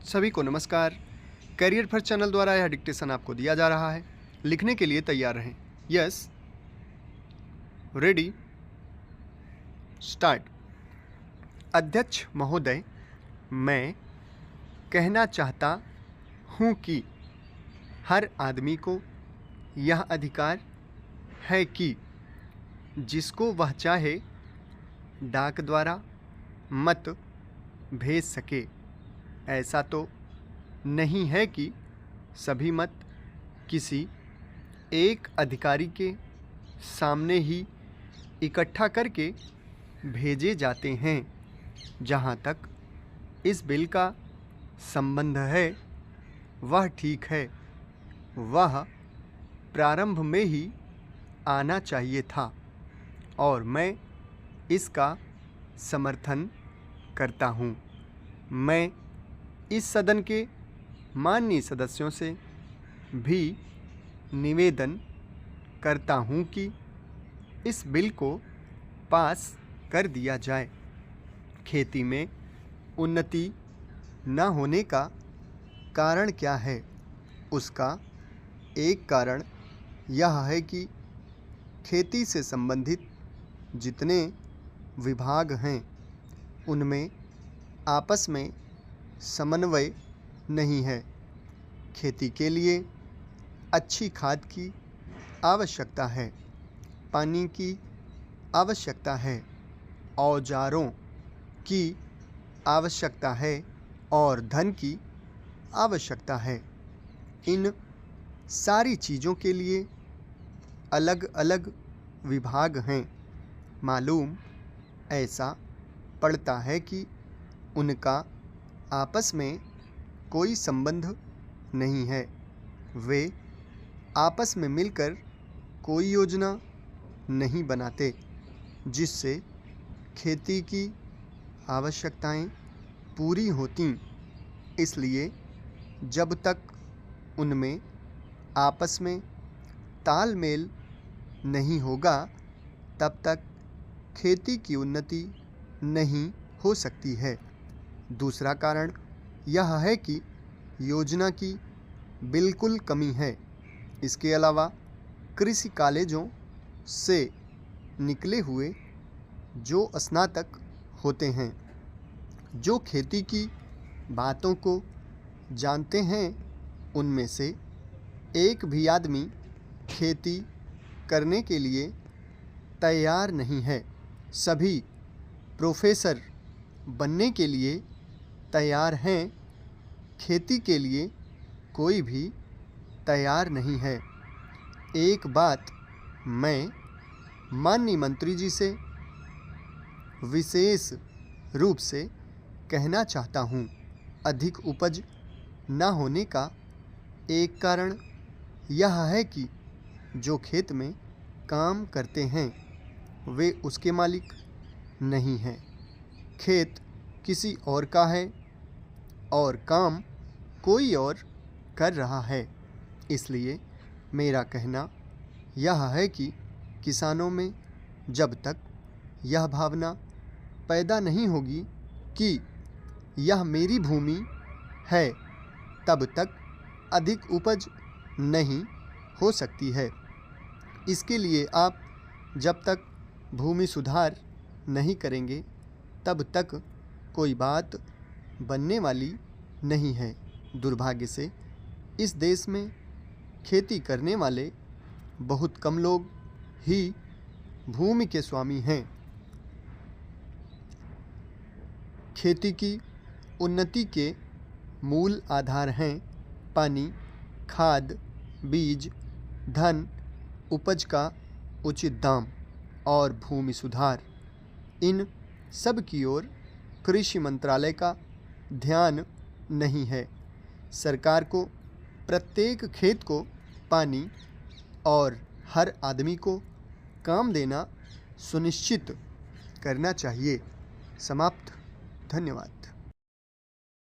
सभी को नमस्कार। करियर फर्स्ट चैनल द्वारा यह डिक्टेशन आपको दिया जा रहा है। लिखने के लिए तैयार रहें। Yes, ready, start. अध्यक्ष महोदय, मैं कहना चाहता हूँ कि हर आदमी को यह अधिकार है कि जिसको वह चाहे डाक द्वारा मत भेज सके। ऐसा तो नहीं है कि सभी मत किसी एक अधिकारी के सामने ही इकट्ठा करके भेजे जाते हैं। जहाँ तक इस बिल का संबंध है वह ठीक है, वह प्रारंभ में ही आना चाहिए था और मैं इसका समर्थन करता हूँ। मैं इस सदन के माननीय सदस्यों से भी निवेदन करता हूँ कि इस बिल को पास कर दिया जाए। खेती में उन्नति न होने का कारण क्या है? उसका एक कारण यह है कि खेती से संबंधित जितने विभाग हैं उनमें आपस में समन्वय नहीं है। खेती के लिए अच्छी खाद की आवश्यकता है, पानी की आवश्यकता है, औजारों की आवश्यकता है और धन की आवश्यकता है। इन सारी चीज़ों के लिए अलग अलग विभाग हैं। मालूम ऐसा पड़ता है कि उनका आपस में कोई संबंध नहीं है। वे आपस में मिलकर कोई योजना नहीं बनाते जिससे खेती की आवश्यकताएं पूरी होती। इसलिए जब तक उनमें आपस में तालमेल नहीं होगा तब तक खेती की उन्नति नहीं हो सकती है। दूसरा कारण यह है कि योजना की बिल्कुल कमी है। इसके अलावा कृषि कॉलेजों से निकले हुए जो स्नातक होते हैं, जो खेती की बातों को जानते हैं, उनमें से एक भी आदमी खेती करने के लिए तैयार नहीं है। सभी प्रोफेसर बनने के लिए तैयार हैं, खेती के लिए कोई भी तैयार नहीं है। एक बात मैं माननीय मंत्री जी से विशेष रूप से कहना चाहता हूँ। अधिक उपज न होने का एक कारण यह है कि जो खेत में काम करते हैं वे उसके मालिक नहीं हैं। खेत किसी और का है और काम कोई और कर रहा है। इसलिए मेरा कहना यह है कि किसानों में जब तक यह भावना पैदा नहीं होगी कि यह मेरी भूमि है, तब तक अधिक उपज नहीं हो सकती है। इसके लिए आप जब तक भूमि सुधार नहीं करेंगे तब तक कोई बात बनने वाली नहीं है। दुर्भाग्य से इस देश में खेती करने वाले बहुत कम लोग ही भूमि के स्वामी हैं। खेती की उन्नति के मूल आधार हैं पानी, खाद, बीज, धन, उपज का उचित दाम और भूमि सुधार। इन सब की ओर कृषि मंत्रालय का ध्यान नहीं है। सरकार को प्रत्येक खेत को पानी और हर आदमी को काम देना सुनिश्चित करना चाहिए। समाप्त। धन्यवाद।